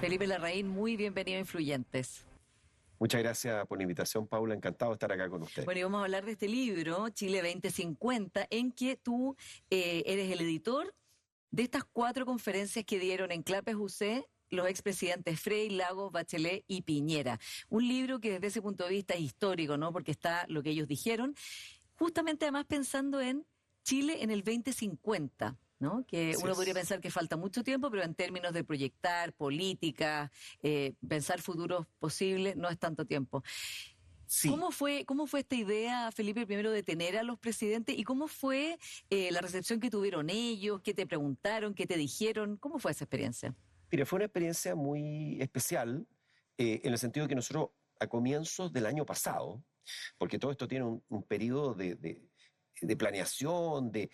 Felipe Larraín, muy bienvenido a Influyentes. Muchas gracias por la invitación, Paula. Encantado de estar acá con usted. Bueno, y vamos a hablar de este libro, Chile 2050, en que tú eres el editor de estas 4 conferencias que dieron en Clapes UC los expresidentes Frei, Lagos, Bachelet y Piñera. Un libro que desde ese punto de vista es histórico, ¿no? Porque está lo que ellos dijeron, justamente además pensando en Chile en el 2050. ¿No? Que Así uno podría es. pensar que falta mucho tiempo, pero en términos de proyectar políticas, pensar futuros posibles, no es tanto tiempo. Sí, Cómo fue esta idea, Felipe, primero de tener a los presidentes y cómo fue la recepción que tuvieron ellos, qué te preguntaron, qué te dijeron? ¿Cómo fue esa experiencia? mire, fue una experiencia muy especial en el sentido de que nosotros a comienzos del año pasado, porque todo esto tiene un periodo de planeación, de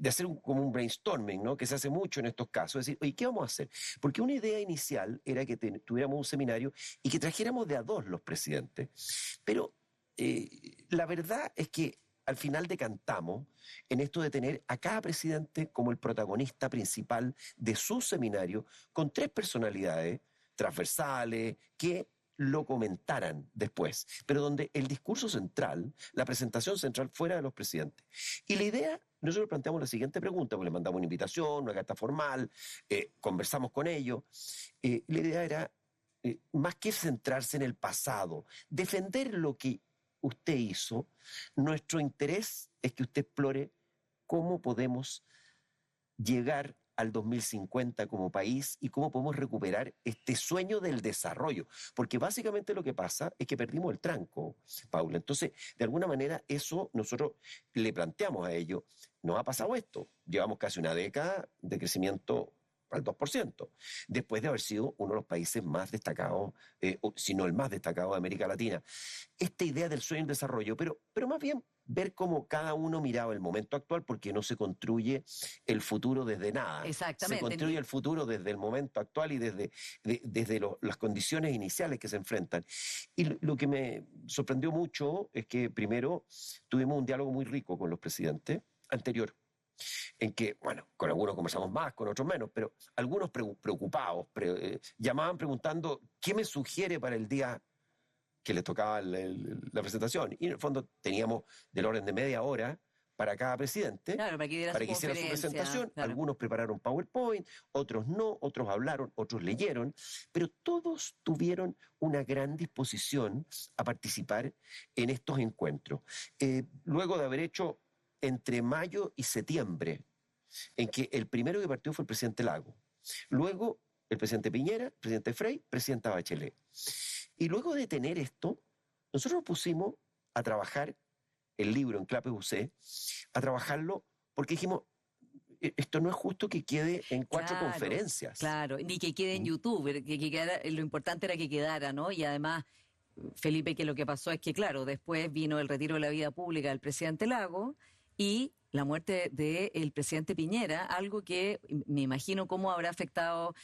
hacer como un brainstorming, ¿no? Que se hace mucho en estos casos. Es decir, oye, ¿qué vamos a hacer? Porque una idea inicial era que tuviéramos un seminario y que trajéramos de a dos los presidentes. Pero la verdad es que al final decantamos en esto de tener a cada presidente como el protagonista principal de su seminario, con 3 personalidades transversales que lo comentaran después, pero donde el discurso central, la presentación central fuera de los presidentes. Y la idea, nosotros planteamos la siguiente pregunta, pues le mandamos una invitación, una carta formal, conversamos con ellos. La idea era, más que centrarse en el pasado, defender lo que usted hizo, nuestro interés es que usted explore cómo podemos llegar al 2050 como país y cómo podemos recuperar este sueño del desarrollo. Porque básicamente lo que pasa es que perdimos el tranco, Paula. Entonces, de alguna manera, eso nosotros le planteamos a ellos. Nos ha pasado esto. Llevamos casi una década de crecimiento al 2%, después de haber sido uno de los países más destacados, si no el más destacado de América Latina. Esta idea del sueño del desarrollo, pero más bien ver cómo cada uno miraba el momento actual, porque no se construye el futuro desde nada. Se Exactamente. construye el futuro desde el momento actual y desde las condiciones iniciales que se enfrentan. Y lo que me sorprendió mucho es que primero tuvimos un diálogo muy rico con los presidentes anterior, en que, bueno, con algunos conversamos más, con otros menos, pero algunos preocupados, llamaban preguntando qué me sugiere para el día que les tocaba la presentación. Y en el fondo teníamos del orden de media hora para cada presidente, Claro, para que diera su para que hiciera su conferencia, presentación. claro. Algunos prepararon PowerPoint, otros no, otros hablaron, otros leyeron, pero todos tuvieron una gran disposición a participar en estos encuentros. Luego de haber hecho entre mayo y septiembre, en que el primero que partió fue el presidente Lago, luego el presidente Piñera, el presidente Frei, presidenta Bachelet. Y luego de tener esto, nosotros nos pusimos a trabajar el libro en Clape UC, a trabajarlo porque dijimos, esto no es justo que quede en 4 conferencias. Claro, ni que quede en ¿Mm? YouTube, que quedara, lo importante era que quedara, ¿no? Y además, Felipe, que lo que pasó es que, claro, después vino el retiro de la vida pública del presidente Lago y la muerte del presidente Piñera, algo que me imagino cómo habrá afectado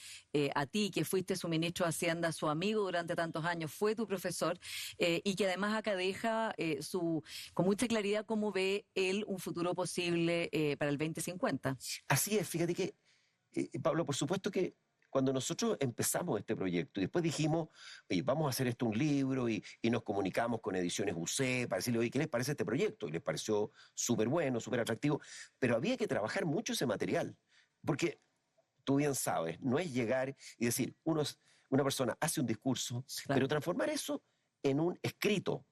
a ti, que fuiste su ministro de Hacienda, su amigo durante tantos años, fue tu profesor, y que además acá deja con mucha claridad cómo ve él un futuro posible para el 2050. Así es, fíjate que, Pablo, por supuesto que cuando nosotros empezamos este proyecto y después dijimos, oye, vamos a hacer esto un libro y nos comunicamos con Ediciones UC para decirle, oye, ¿qué les parece este proyecto? Y les pareció súper bueno, súper atractivo, pero había que trabajar mucho ese material, porque tú bien sabes, no es llegar y decir, una persona hace un discurso, Claro. pero transformar eso en un escrito,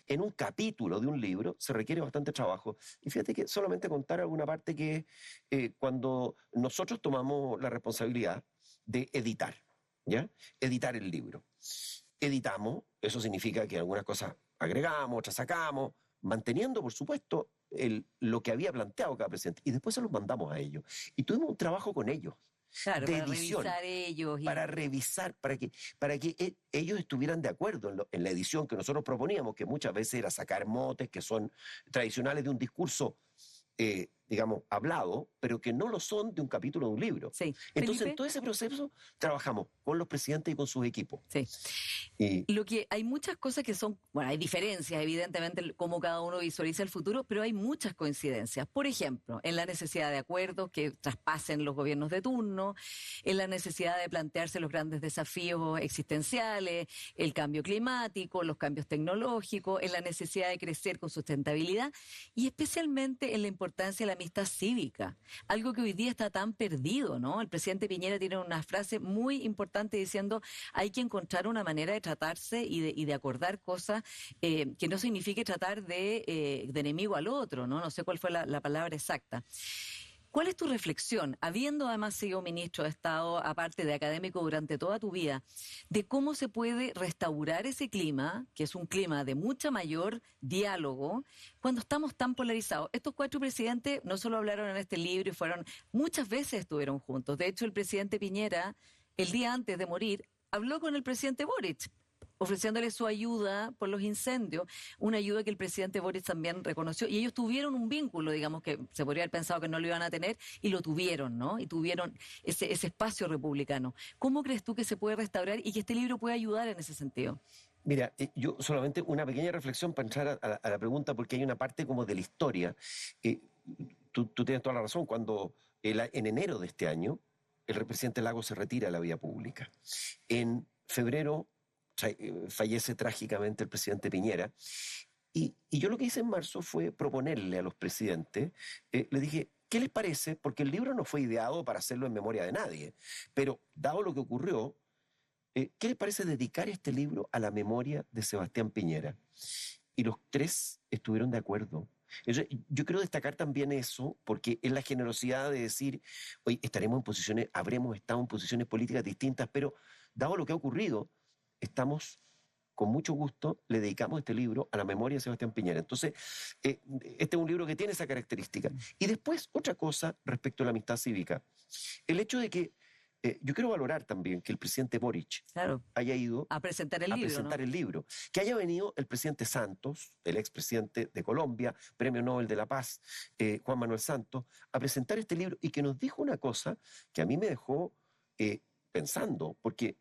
en un capítulo de un libro, se requiere bastante trabajo. Y fíjate que solamente contar alguna parte que cuando nosotros tomamos la responsabilidad de editar, ¿ya? Editar el libro. Editamos, eso significa que algunas cosas agregamos, otras sacamos, manteniendo, por supuesto, lo que había planteado cada presidente. Y después se los mandamos a ellos. Y tuvimos un trabajo con ellos Claro, de para edición revisar ellos para revisar, para que ellos estuvieran de acuerdo en la edición que nosotros proponíamos, que muchas veces era sacar motes que son tradicionales de un discurso digamos, hablado, pero que no lo son de un capítulo de un libro. Sí. Entonces, Felipe. en todo ese proceso trabajamos con los presidentes y con sus equipos. Sí. Y Lo que hay muchas cosas que son, bueno, hay diferencias, evidentemente, en cómo cada uno visualiza el futuro, pero hay muchas coincidencias. Por ejemplo, en la necesidad de acuerdos que traspasen los gobiernos de turno, en la necesidad de plantearse los grandes desafíos existenciales, el cambio climático, los cambios tecnológicos, en la necesidad de crecer con sustentabilidad y especialmente en la importancia de la amistad cívica, algo que hoy día está tan perdido, ¿no? El presidente Piñera tiene una frase muy importante diciendo hay que encontrar una manera de tratarse y de acordar cosas que no signifique tratar de enemigo al otro, ¿no? No sé cuál fue la palabra exacta. ¿Cuál es tu reflexión, habiendo además sido ministro de Estado, aparte de académico durante toda tu vida, de cómo se puede restaurar ese clima, que es un clima de mucha mayor diálogo, cuando estamos tan polarizados? Estos 4 presidentes no solo hablaron en este libro y muchas veces estuvieron juntos. De hecho, el presidente Piñera, el día antes de morir, habló con el presidente Boric, ofreciéndole su ayuda por los incendios, una ayuda que el presidente Boric también reconoció, y ellos tuvieron un vínculo, digamos, que se podría haber pensado que no lo iban a tener, y lo tuvieron, ¿no? Y tuvieron ese espacio republicano. ¿Cómo crees tú que se puede restaurar y que este libro puede ayudar en ese sentido? mira, yo solamente una pequeña reflexión para entrar a la pregunta, porque hay una parte como de la historia. Eh, tú tienes toda la razón. Cuando en enero de este año, el presidente Lagos se retira de la vida pública. En febrero fallece trágicamente el presidente Piñera. Y yo lo que hice en marzo fue proponerle a los presidentes, le dije, ¿qué les parece? Porque el libro no fue ideado para hacerlo en memoria de nadie, pero dado lo que ocurrió, ¿qué les parece dedicar este libro a la memoria de Sebastián Piñera? Y los 3 estuvieron de acuerdo. Entonces, yo quiero destacar también eso, porque es la generosidad de decir, hoy estaremos en posiciones, habremos estado en posiciones políticas distintas, pero dado lo que ha ocurrido, estamos con mucho gusto, le dedicamos este libro a la memoria de Sebastián Piñera. Entonces, este es un libro que tiene esa característica. Y después, otra cosa respecto a la amistad cívica. El hecho de que yo quiero valorar también que el presidente Boric Claro, haya ido a presentar el a libro, presentar ¿no? el libro, que haya venido el presidente Santos, el expresidente de Colombia, Premio Nobel de la Paz, Juan Manuel Santos, a presentar este libro y que nos dijo una cosa que a mí me dejó pensando, porque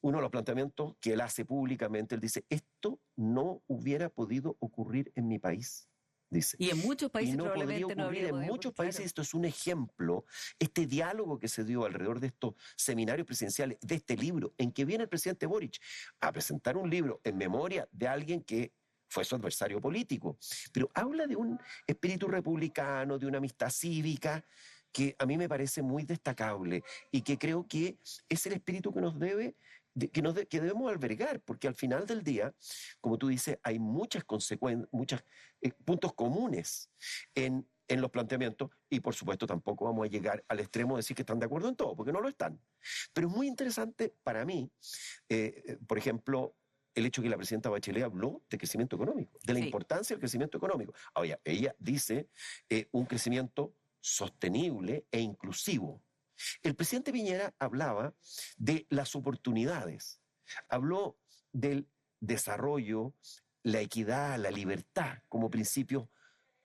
uno de los planteamientos que él hace públicamente, él dice, esto no hubiera podido ocurrir en mi país, dice. Y en muchos Y países no podría probablemente no ocurrir habría en podido muchos ocurrir, países. claro. Esto es un ejemplo, este diálogo que se dio alrededor de estos seminarios presidenciales, de este libro, en que viene el presidente Boric a presentar un libro en memoria de alguien que fue su adversario político, pero habla de un espíritu republicano, de una amistad cívica, que a mí me parece muy destacable y que creo que es el espíritu que nos debe, que debemos albergar, porque al final del día, como tú dices, hay muchas consecuencias, muchos puntos comunes en los planteamientos, y por supuesto tampoco vamos a llegar al extremo de decir que están de acuerdo en todo, porque no lo están. Pero es muy interesante para mí, por ejemplo, el hecho que la presidenta Bachelet habló de crecimiento económico, de la Sí. importancia del crecimiento económico. Ahora, ella dice un crecimiento sostenible e inclusivo. El presidente Piñera hablaba de las oportunidades, habló del desarrollo, la equidad, la libertad como principios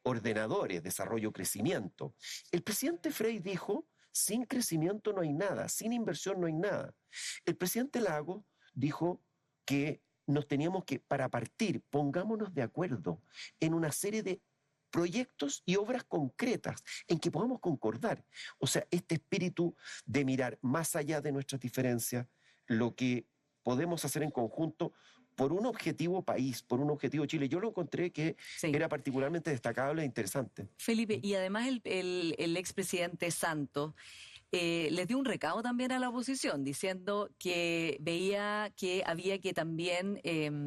ordenadores, desarrollo, crecimiento. El presidente Frei dijo, sin crecimiento no hay nada, sin inversión no hay nada. El presidente Lagos dijo que nos teníamos que, para partir, pongámonos de acuerdo en una serie de proyectos y obras concretas en que podamos concordar. O sea, este espíritu de mirar más allá de nuestras diferencias, lo que podemos hacer en conjunto por un objetivo país, por un objetivo Chile. Yo lo encontré que Sí. era particularmente destacable e interesante. Felipe, y además el expresidente Santos les dio un recado también a la oposición, diciendo que veía que había que también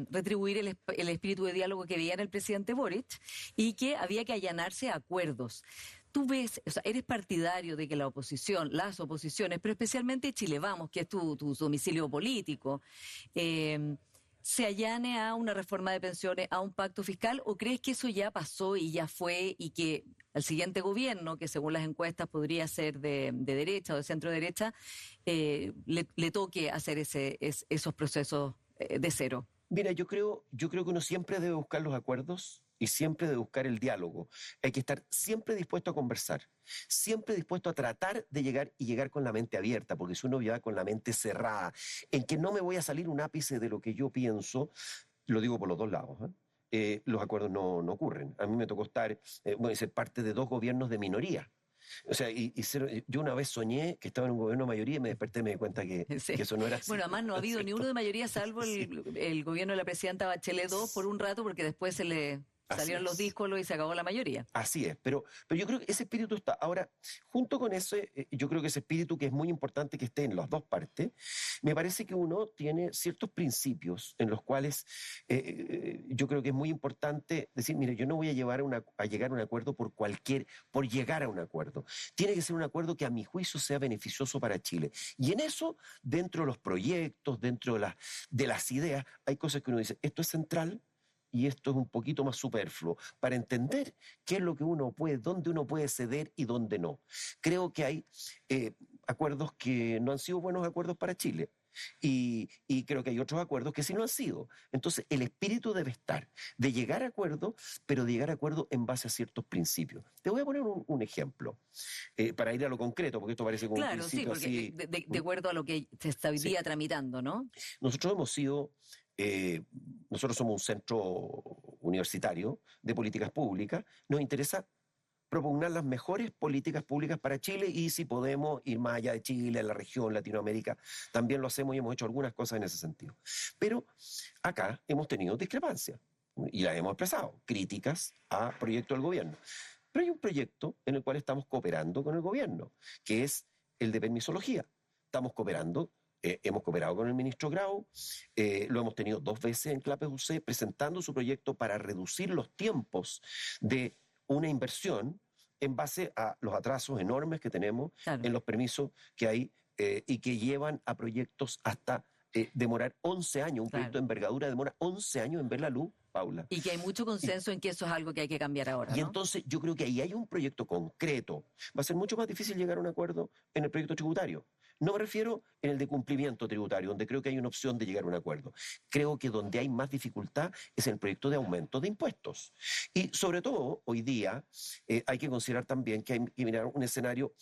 retribuir el espíritu de diálogo que veía en el presidente Boric y que había que allanarse a acuerdos. Tú ves, o sea, eres partidario de que la oposición, las oposiciones, pero especialmente Chile Vamos, que es tu domicilio político, se allane a una reforma de pensiones, a un pacto fiscal, o crees que eso ya pasó y ya fue y que al siguiente gobierno, que según las encuestas podría ser de derecha o de centro derecha, le toque hacer esos procesos de cero? Mira, yo creo que uno siempre debe buscar los acuerdos y siempre de buscar el diálogo. Hay que estar siempre dispuesto a conversar, siempre dispuesto a tratar de llegar con la mente abierta, porque si uno va con la mente cerrada, en que no me voy a salir un ápice de lo que yo pienso, lo digo por los dos lados, ¿eh? Los acuerdos no ocurren. A mí me tocó ser parte de dos gobiernos de minoría. O sea, yo una vez soñé que estaba en un gobierno de mayoría y me desperté y me di cuenta Sí. que eso no era así. Bueno, además no ha habido ni uno ¿Cierto? de mayoría salvo Sí, el gobierno de la presidenta Bachelet 2 por un rato, porque después se le así salieron los es. díscolos y se acabó la mayoría. Así es, pero yo creo que ese espíritu está. Ahora, junto con ese, yo creo que ese espíritu que es muy importante que esté en las dos partes, me parece que uno tiene ciertos principios en los cuales yo creo que es muy importante decir, mire, yo no voy a llegar a un acuerdo por llegar a un acuerdo. Tiene que ser un acuerdo que a mi juicio sea beneficioso para Chile. Y en eso, dentro de los proyectos, dentro de las ideas, hay cosas que uno dice, esto es central y esto es un poquito más superfluo, para entender qué es lo que uno puede, dónde uno puede ceder y dónde no. Creo que hay acuerdos que no han sido buenos acuerdos para Chile. Y creo que hay otros acuerdos que sí lo han sido. Entonces, el espíritu debe estar de llegar a acuerdos, pero de llegar a acuerdos en base a ciertos principios. Te voy a poner un ejemplo, para ir a lo concreto, porque esto parece como un Claro, sí, principio porque así. de acuerdo a lo que se está hoy Sí. día tramitando, ¿no? Nosotros hemos sido, nosotros somos un centro universitario de políticas públicas, nos interesa propugnar las mejores políticas públicas para Chile y si podemos ir más allá de Chile, en la región, Latinoamérica, también lo hacemos y hemos hecho algunas cosas en ese sentido. Pero acá hemos tenido discrepancias y las hemos expresado, críticas a proyectos del gobierno. Pero hay un proyecto en el cual estamos cooperando con el gobierno, que es el de permisología. Estamos cooperando. Hemos cooperado con el ministro Grau, lo hemos tenido 2 veces en Clapes UC presentando su proyecto para reducir los tiempos de una inversión en base a los atrasos enormes que tenemos Claro. en los permisos que hay y que llevan a proyectos hasta demorar 11 años. Un proyecto Claro. de envergadura demora 11 años en ver la luz, Paula. Y que hay mucho Y, consenso en que eso es algo que hay que cambiar ahora, y ¿no? entonces yo creo que ahí hay un proyecto concreto. Va a ser mucho más difícil llegar a un acuerdo en el proyecto tributario. No me refiero en el de cumplimiento tributario, donde creo que hay una opción de llegar a un acuerdo. Creo que donde hay más dificultad es en el proyecto de aumento de impuestos. Y sobre todo, hoy día, hay que considerar también que hay que mirar un escenario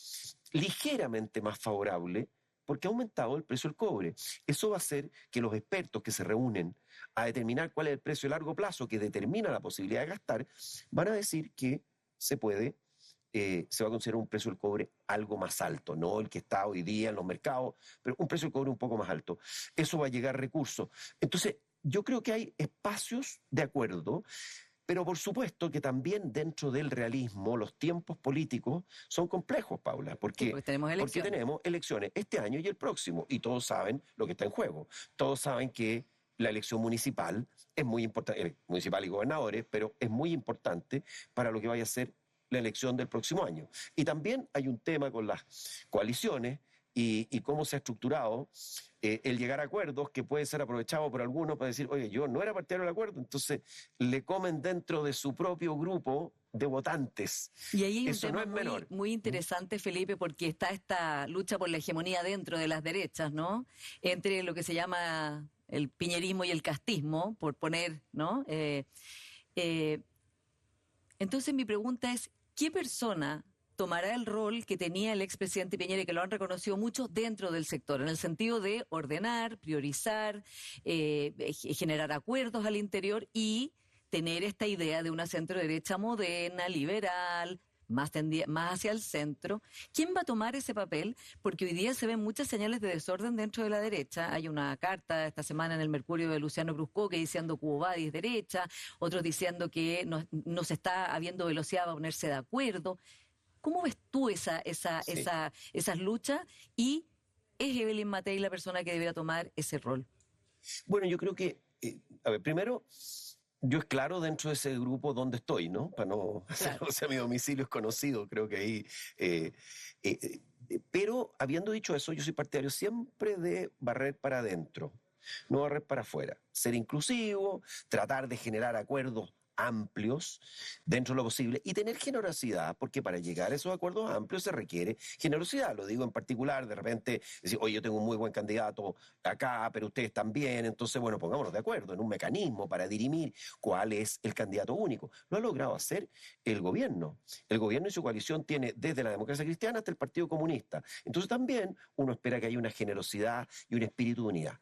ligeramente más favorable porque ha aumentado el precio del cobre. Eso va a hacer que los expertos que se reúnen a determinar cuál es el precio a largo plazo que determina la posibilidad de gastar, van a decir que se va a considerar un precio del cobre algo más alto, no el que está hoy día en los mercados, pero un precio del cobre un poco más alto. Eso va a llegar recursos. Entonces, yo creo que hay espacios de acuerdo, pero por supuesto que también dentro del realismo los tiempos políticos son complejos, Paula, Sí, porque, porque tenemos porque elecciones. tenemos elecciones este año y el próximo, y todos saben lo que está en juego. Todos saben que la elección municipal es muy importante, municipal y gobernadores, pero es muy importante para lo que vaya a ser la elección del próximo año. Y también hay un tema con las coaliciones y cómo se ha estructurado el llegar a acuerdos que puede ser aprovechado por algunos para decir, oye, yo no era partidario del acuerdo, entonces le comen dentro de su propio grupo de votantes. Y ahí hay un Eso no tema es menor. muy interesante, Felipe, porque está esta lucha por la hegemonía dentro de las derechas, ¿no? Entre lo que se llama el piñerismo y el castismo, por poner, ¿no? Eh, entonces mi pregunta es, ¿qué persona tomará el rol que tenía el expresidente Piñera y que lo han reconocido muchos dentro del sector, en el sentido de ordenar, priorizar, generar acuerdos al interior y tener esta idea de una centro derecha moderna, liberal, más hacia el centro? ¿Quién va a tomar ese papel? Porque hoy día se ven muchas señales de desorden dentro de la derecha. Hay una carta esta semana en el Mercurio de Luciano Brusco que diciendo Cubo Badis es derecha, otros diciendo que no se está habiendo velocidad para ponerse de acuerdo. ¿Cómo ves tú Sí. esas luchas? ¿Y es Evelyn Matei la persona que debería tomar ese rol? Bueno, yo creo que, a ver, primero, yo es claro dentro de ese grupo dónde estoy, ¿no? Para no Claro. hacerlo, o sea, mi domicilio es conocido, creo que ahí. eh, pero habiendo dicho eso, yo soy partidario siempre de barrer para adentro, no barrer para afuera. Ser inclusivo, tratar de generar acuerdos amplios dentro de lo posible y tener generosidad, porque para llegar a esos acuerdos amplios se requiere generosidad. Lo digo en particular, de repente, decir, oye, yo tengo un muy buen candidato acá, pero ustedes también, entonces, bueno, pongámonos de acuerdo en un mecanismo para dirimir cuál es el candidato único. Lo ha logrado hacer el gobierno. El gobierno y su coalición tiene desde la democracia cristiana hasta el Partido Comunista. Entonces también uno espera que haya una generosidad y un espíritu de unidad.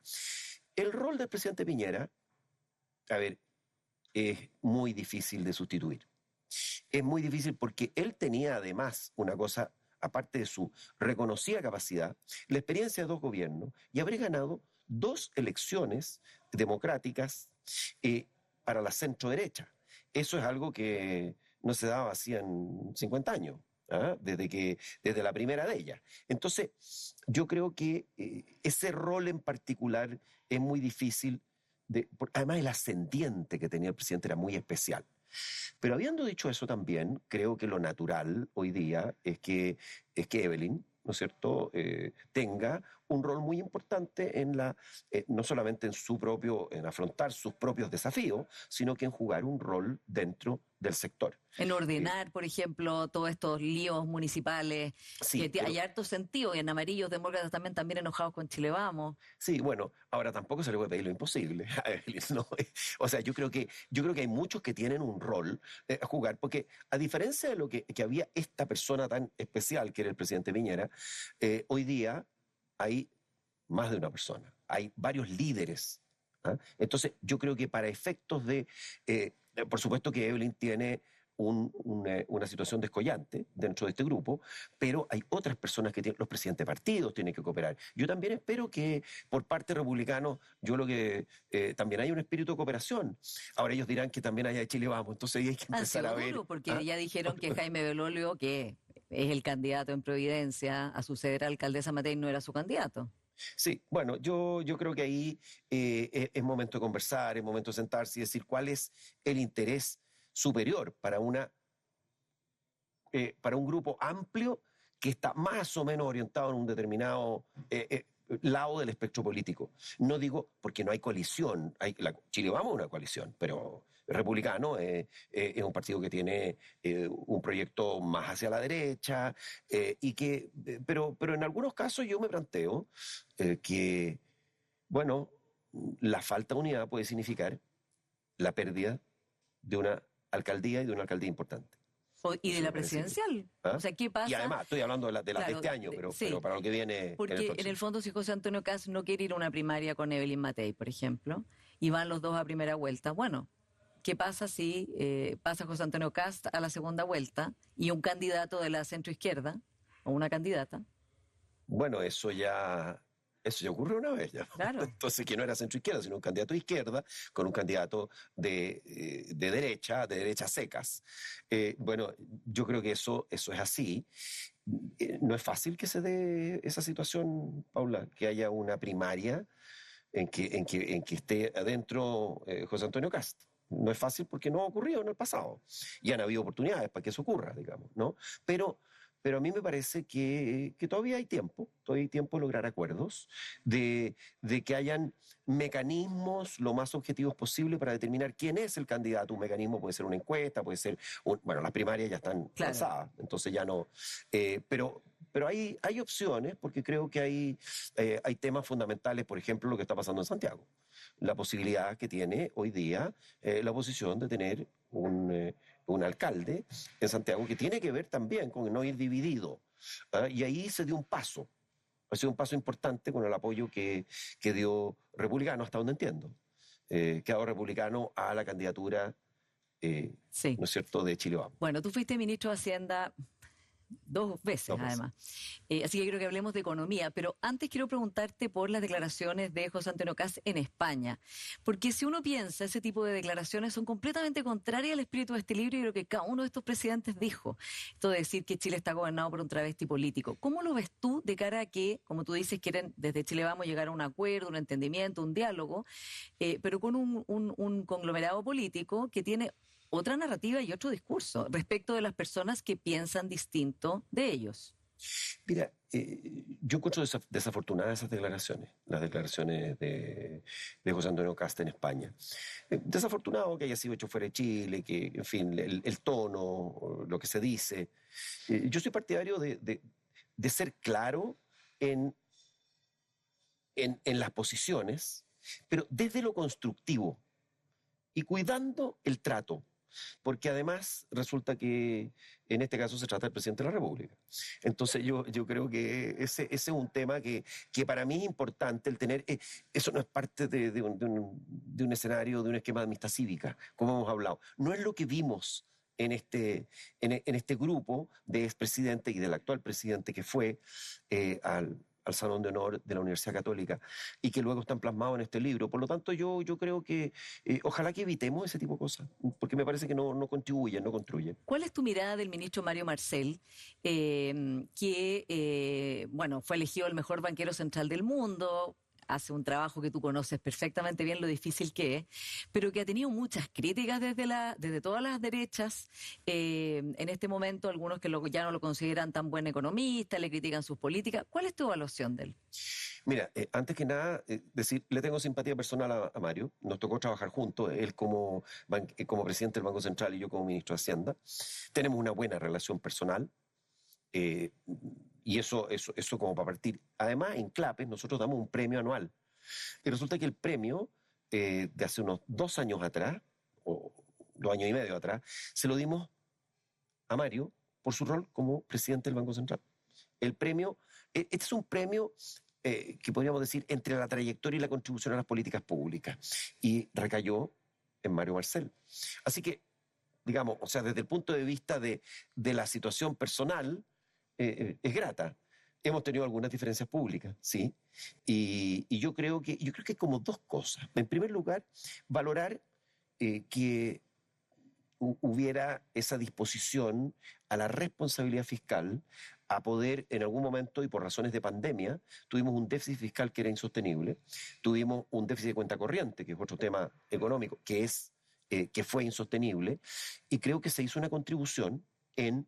El rol del presidente Piñera, a ver, es muy difícil de sustituir. Es muy difícil porque él tenía además una cosa, aparte de su reconocida capacidad, la experiencia de dos gobiernos y haber ganado dos elecciones democráticas para la centro-derecha. Eso es algo que no se daba así en 50 años. Desde la primera de ellas. Entonces, yo creo que ese rol en particular es muy difícil. Además, el ascendiente que tenía el presidente era muy especial. Pero habiendo dicho eso también, creo que lo natural hoy día es que Evelyn, ¿no es cierto?, tenga un rol muy importante no solamente en afrontar sus propios desafíos, sino que en jugar un rol dentro del sector. En ordenar, por ejemplo, todos estos líos municipales, Sí, que hay harto sentido, y en amarillos demócratas también enojados con Chile Vamos. sí, bueno, ahora tampoco se le puede pedir lo imposible a Evelyn, ¿no? O sea, yo creo que hay muchos que tienen un rol a jugar, porque a diferencia de lo que había esta persona tan especial que era el presidente Piñera, hoy día hay más de una persona, hay varios líderes. ¿Ah? Entonces, yo creo que para efectos por supuesto que Evelyn tiene una situación descollante dentro de este grupo, pero hay otras personas que tienen, los presidentes de partidos tienen que cooperar. Yo también espero que por parte de republicanos, también hay un espíritu de cooperación. Ahora ellos dirán que también haya de Chile Vamos, entonces ahí hay que empezar a ver. Porque ya dijeron que Jaime Belolio, que es el candidato en Providencia a suceder a la alcaldesa Matei, no era su candidato. Sí, bueno, yo creo que ahí es momento de conversar, es momento de sentarse y decir cuál es el interés superior para un grupo amplio que está más o menos orientado en un determinado lado del espectro político. No digo porque no hay coalición, Chile Vamos a una coalición, pero el republicano es un partido que tiene un proyecto más hacia la derecha, pero en algunos casos yo me planteo que, bueno, la falta de unidad puede significar la pérdida de una alcaldía y de una alcaldía importante. Y de la presidencial. ¿Ah? O sea, ¿qué pasa? Y además, estoy hablando de las de este año, pero para lo que viene. Porque en el fondo, si José Antonio Kast no quiere ir a una primaria con Evelyn Matei, por ejemplo, y van los dos a primera vuelta, bueno, ¿qué pasa si pasa José Antonio Kast a la segunda vuelta y un candidato de la centroizquierda, o una candidata? Bueno, eso ya ocurrió una vez ya. Claro. Entonces, que no era centro-izquierda, sino un candidato de izquierda con un candidato de derechas secas. Bueno, yo creo que eso es así. No es fácil que se dé esa situación, Paula, que haya una primaria en que esté adentro José Antonio Kast. No es fácil porque no ha ocurrido en el pasado. Y han habido oportunidades para que eso ocurra, digamos, ¿no? Pero a mí me parece que todavía hay tiempo de lograr acuerdos, de que hayan mecanismos lo más objetivos posible para determinar quién es el candidato. Un mecanismo puede ser una encuesta, puede ser, bueno, las primarias ya están lanzadas, entonces ya no. Pero hay opciones, porque creo que hay temas fundamentales, por ejemplo, lo que está pasando en Santiago. La posibilidad que tiene hoy día la oposición de tener un alcalde en Santiago que tiene que ver también con no ir dividido. Y ahí se dio un paso. Ha sido un paso importante con el apoyo que dio Republicano, hasta donde entiendo. Que ha dado Republicano a la candidatura, sí, ¿no es cierto?, de Chile Vamos. Bueno, tú fuiste ministro de Hacienda 2 veces, además. Así que quiero que hablemos de economía, pero antes quiero preguntarte por las declaraciones de José Antonio Kast en España, porque si uno piensa, ese tipo de declaraciones son completamente contrarias al espíritu de este libro y lo que cada uno de estos presidentes dijo. Esto de decir que Chile está gobernado por un travesti político. ¿Cómo lo ves tú de cara a que, como tú dices, quieren desde Chile Vamos llegar a un acuerdo, un entendimiento, un diálogo, pero con un conglomerado político que tiene otra narrativa y otro discurso respecto de las personas que piensan distinto de ellos? Mira, yo encuentro desafortunadas esas declaraciones, las declaraciones de José Antonio Casta en España. Desafortunado que haya sido hecho fuera de Chile, que, en fin, el tono, lo que se dice. Yo soy partidario de ser claro en, en las posiciones, pero desde lo constructivo y cuidando el trato. Porque además resulta que en este caso se trata del presidente de la República. Entonces yo creo que ese es un tema que para mí es importante el tener, eso no es parte de un escenario, de un esquema de amistad cívica, como hemos hablado. No es lo que vimos en este grupo de expresidente y del actual presidente que fue al Salón de Honor de la Universidad Católica y que luego están plasmados en este libro. Por lo tanto, yo creo que ojalá que evitemos ese tipo de cosas, porque me parece que no contribuyen, no construyen. ¿Cuál es tu mirada del ministro Mario Marcel, bueno, fue elegido el mejor banquero central del mundo? Hace un trabajo que tú conoces perfectamente bien lo difícil que es, pero que ha tenido muchas críticas desde todas las derechas. En este momento, algunos que ya no lo consideran tan buen economista, le critican sus políticas. ¿Cuál es tu evaluación de él? Mira, antes que nada, decir, le tengo simpatía personal a Mario. Nos tocó trabajar juntos, él como presidente del Banco Central y yo como ministro de Hacienda. Tenemos una buena relación personal. eh, y eso como para partir. Además, en CLAPES nosotros damos un premio anual. Y resulta que el premio de hace unos 2 años atrás, o 2 años y medio atrás, se lo dimos a Mario por su rol como presidente del Banco Central. El premio, este es un premio que podríamos decir entre la trayectoria y la contribución a las políticas públicas. Y recayó en Mario Marcel. Así que, digamos, o sea, desde el punto de vista de la situación personal, es grata. Hemos tenido algunas diferencias públicas, sí, y yo creo que hay como dos cosas. En primer lugar, valorar que hubiera esa disposición a la responsabilidad fiscal, a poder en algún momento, y por razones de pandemia, tuvimos un déficit fiscal que era insostenible, tuvimos un déficit de cuenta corriente, que es otro tema económico, que fue insostenible, y creo que se hizo una contribución en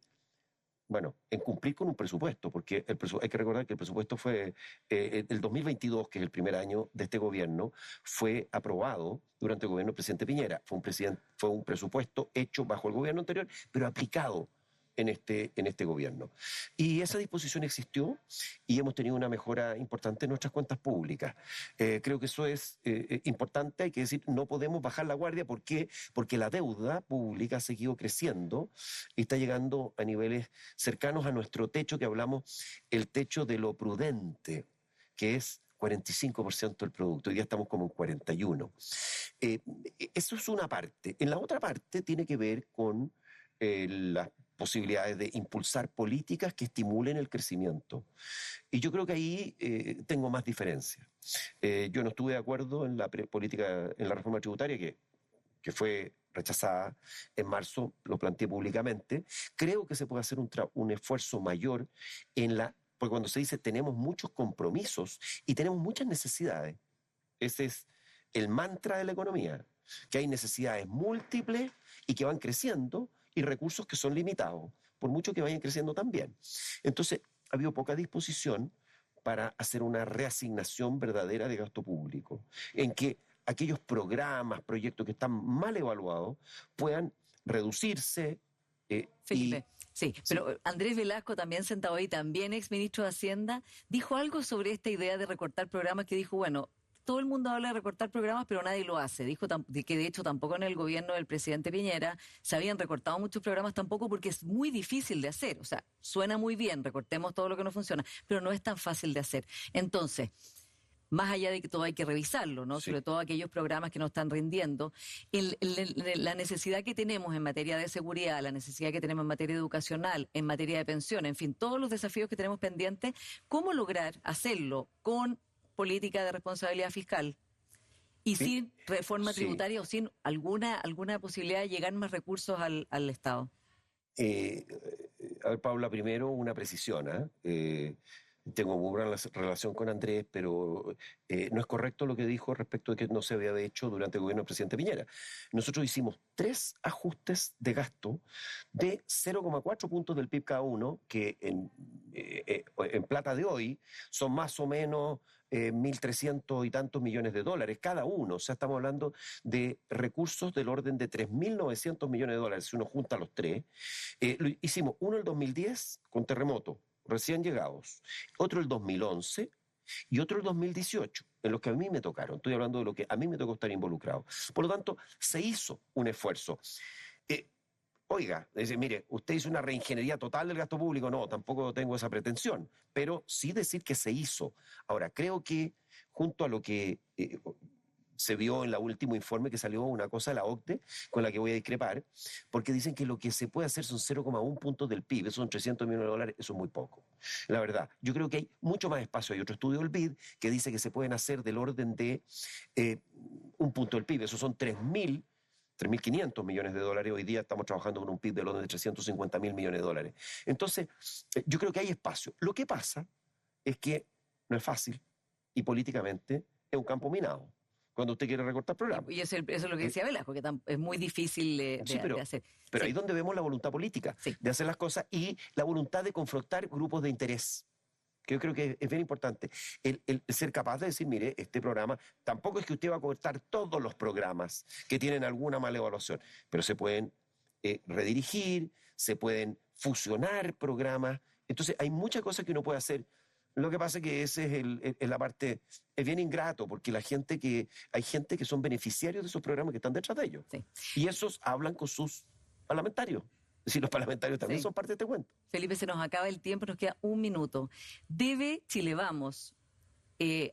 cumplir con un presupuesto, porque hay que recordar que el presupuesto fue, el 2022, que es el primer año de este gobierno, fue aprobado durante el gobierno del presidente Piñera. Fue un presupuesto hecho bajo el gobierno anterior, pero aplicado en este gobierno. Y esa disposición existió y hemos tenido una mejora importante en nuestras cuentas públicas. Creo que eso es importante, hay que decir, no podemos bajar la guardia. ¿Por qué? Porque la deuda pública ha seguido creciendo y está llegando a niveles cercanos a nuestro techo, que hablamos, el techo de lo prudente, que es 45% del producto. Hoy día estamos como en 41%. Eso es una parte. En la otra parte tiene que ver con las posibilidades de impulsar políticas que estimulen el crecimiento. Y yo creo que ahí tengo más diferencias. Yo no estuve de acuerdo en la política, en la reforma tributaria que fue rechazada en marzo, lo planteé públicamente. Creo que se puede hacer un esfuerzo mayor porque cuando se dice tenemos muchos compromisos y tenemos muchas necesidades. Ese es el mantra de la economía, que hay necesidades múltiples y que van creciendo y recursos que son limitados, por mucho que vayan creciendo también. Entonces, ha habido poca disposición para hacer una reasignación verdadera de gasto público, en que aquellos programas, proyectos que están mal evaluados puedan reducirse. Felipe. Sí, Sí, pero Andrés Velasco, también sentado ahí, también ex ministro de Hacienda, dijo algo sobre esta idea de recortar programas, que dijo, bueno, todo el mundo habla de recortar programas, pero nadie lo hace. Dijo que de hecho tampoco en el gobierno del presidente Piñera se habían recortado muchos programas tampoco, porque es muy difícil de hacer. O sea, suena muy bien, recortemos todo lo que no funciona, pero no es tan fácil de hacer. Entonces, más allá de que todo hay que revisarlo, ¿no? sí. Sobre todo aquellos programas que no están rindiendo, la necesidad que tenemos en materia de seguridad, la necesidad que tenemos en materia educacional, en materia de pensión, en fin, todos los desafíos que tenemos pendientes, ¿cómo lograr hacerlo con política de responsabilidad fiscal y Sí, sin reforma sí. tributaria o sin alguna posibilidad de llegar más recursos al Estado? A ver, Paula, primero una precisión, ¿ah? tengo muy buena relación con Andrés, pero no es correcto lo que dijo respecto de que no se había hecho durante el gobierno del presidente Piñera. Nosotros hicimos 3 ajustes de gasto de 0,4 puntos del PIB cada uno, que en plata de hoy son más o menos 1.300 y tantos millones de dólares cada uno. O sea, estamos hablando de recursos del orden de 3.900 millones de dólares, si uno junta los tres. Hicimos uno el 2010 con terremoto, recién llegados, otro el 2011 y otro el 2018, en los que a mí me tocaron. Estoy hablando de lo que a mí me tocó estar involucrado. Por lo tanto, se hizo un esfuerzo. Eh, Oiga, dice, mire, usted hizo una reingeniería total del gasto público. No, tampoco tengo esa pretensión, pero sí decir que se hizo. Ahora, creo que junto a lo que se vio en el último informe que salió una cosa de la OCDE, con la que voy a discrepar, porque dicen que lo que se puede hacer son 0,1 puntos del PIB, eso son 300 millones de dólares, eso es muy poco. La verdad, yo creo que hay mucho más espacio. Hay otro estudio del BID que dice que se pueden hacer del orden de un punto del PIB, eso son 3.500 millones de dólares. Hoy día estamos trabajando con un PIB del orden de 350.000 millones de dólares. Entonces, yo creo que hay espacio. Lo que pasa es que no es fácil y políticamente es un campo minado cuando usted quiere recortar programas. Y eso es lo que decía Velasco, que es muy difícil Sí, de hacer. pero Sí, ahí es donde vemos la voluntad política sí. de hacer las cosas y la voluntad de confrontar grupos de interés, que yo creo que es bien importante. El ser capaz de decir, mire, este programa, tampoco es que usted va a cortar todos los programas que tienen alguna mala evaluación, pero se pueden redirigir, se pueden fusionar programas. Entonces, hay muchas cosas que uno puede hacer. Lo que pasa es que ese es la parte, es bien ingrato, porque hay gente que son beneficiarios de esos programas que están detrás de ellos. Sí. Y esos hablan con sus parlamentarios. Es decir, los parlamentarios también Sí. son parte de este cuento. Felipe, se nos acaba el tiempo, nos queda un minuto. ¿Debe Chile Vamos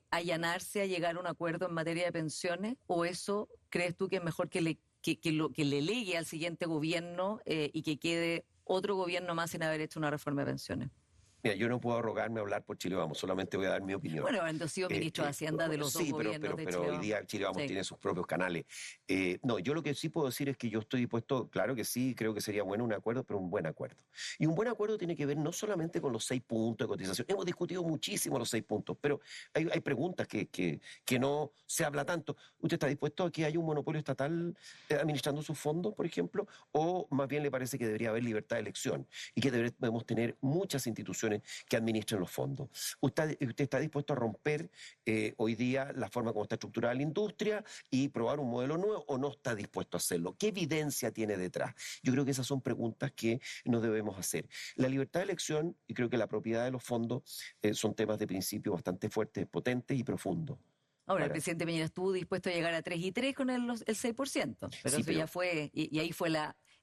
allanarse a llegar a un acuerdo en materia de pensiones o eso crees tú que es mejor que le legue al siguiente gobierno y que quede otro gobierno más sin haber hecho una reforma de pensiones? Mira, yo no puedo arrogarme a hablar por Chile Vamos, solamente voy a dar mi opinión. Bueno, habiendo sido ministro de Hacienda de los dos Sí, gobiernos de pero Chile hoy Vamos. día Chile Vamos Sí. tiene sus propios canales. No, yo lo que sí puedo decir es que yo estoy dispuesto, claro que sí, creo que sería bueno un acuerdo, pero un buen acuerdo. Y un buen acuerdo tiene que ver no solamente con los 6 puntos de cotización. Hemos discutido muchísimo los 6 puntos, pero hay preguntas que no se habla tanto. ¿Usted está dispuesto a que haya un monopolio estatal administrando sus fondos, por ejemplo? ¿O más bien le parece que debería haber libertad de elección y que debemos tener muchas instituciones que administren los fondos? ¿Usted está dispuesto a romper hoy día la forma como está estructurada la industria y probar un modelo nuevo o no está dispuesto a hacerlo? ¿Qué evidencia tiene detrás? Yo creo que esas son preguntas que nos debemos hacer. La libertad de elección y creo que la propiedad de los fondos son temas de principio bastante fuertes, potentes y profundos. Ahora, el presidente Piñera estuvo dispuesto a llegar a 3 y 3 con el 6%, pero Sí, eso ya fue, y ahí fue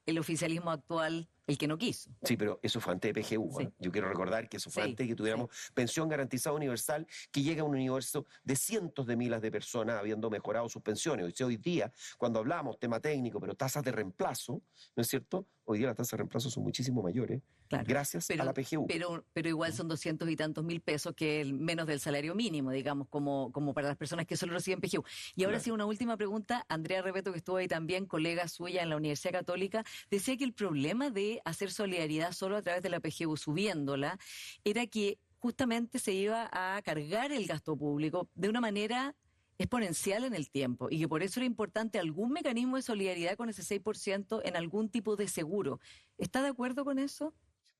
el oficialismo actual el que no quiso. Sí, pero eso fue antes de PGU. Sí. Yo quiero recordar que eso fue Sí, antes de que tuviéramos pensión garantizada universal, que llega a un universo de cientos de miles de personas habiendo mejorado sus pensiones. Hoy día, cuando hablamos tema técnico, pero tasas de reemplazo, ¿no es cierto? Hoy día las tasas de reemplazo son muchísimo mayores, Claro. gracias a la PGU. Pero igual son 200 y tantos mil pesos, que es menos del salario mínimo, digamos, como para las personas que solo reciben PGU. Y ahora Claro. sí, una última pregunta. Andrea Repeto, que estuvo ahí también, colega suya en la Universidad Católica, decía que el problema de hacer solidaridad solo a través de la PGU, subiéndola, era que justamente se iba a cargar el gasto público de una manera exponencial en el tiempo y que por eso era importante algún mecanismo de solidaridad con ese 6% en algún tipo de seguro. ¿Está de acuerdo con eso?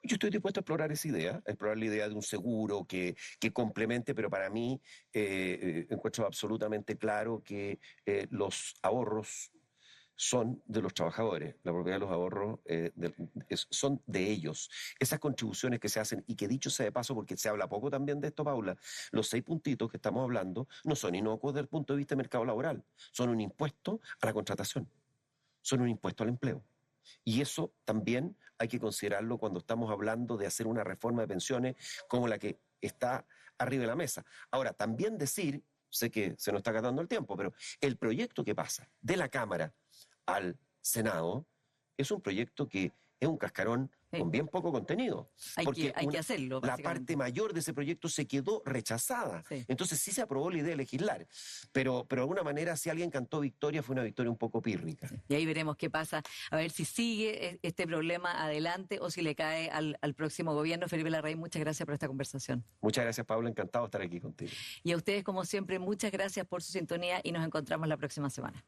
Yo estoy dispuesto a explorar esa idea, a explorar la idea de un seguro que complemente, pero para mí encuentro absolutamente claro que los ahorros son de los trabajadores, la propiedad de los ahorros son de ellos. Esas contribuciones que se hacen, y que dicho sea de paso, porque se habla poco también de esto, Paula, los 6 puntitos que estamos hablando no son inocuos desde el punto de vista del mercado laboral, son un impuesto a la contratación, son un impuesto al empleo. Y eso también hay que considerarlo cuando estamos hablando de hacer una reforma de pensiones como la que está arriba de la mesa. Ahora, también decir, sé que se nos está acabando el tiempo, pero el proyecto que pasa de la Cámara al Senado es un proyecto que es un cascarón con bien poco contenido. Hay que hacerlo, la básicamente. parte mayor de ese proyecto se quedó rechazada. Sí. Entonces sí se aprobó la idea de legislar, pero de alguna manera si alguien cantó victoria fue una victoria un poco pírrica. Y ahí veremos qué pasa, a ver si sigue este problema adelante o si le cae al próximo gobierno. Felipe Larraín, muchas gracias por esta conversación. Muchas gracias, Pablo, encantado de estar aquí contigo. Y a ustedes, como siempre, muchas gracias por su sintonía y nos encontramos la próxima semana.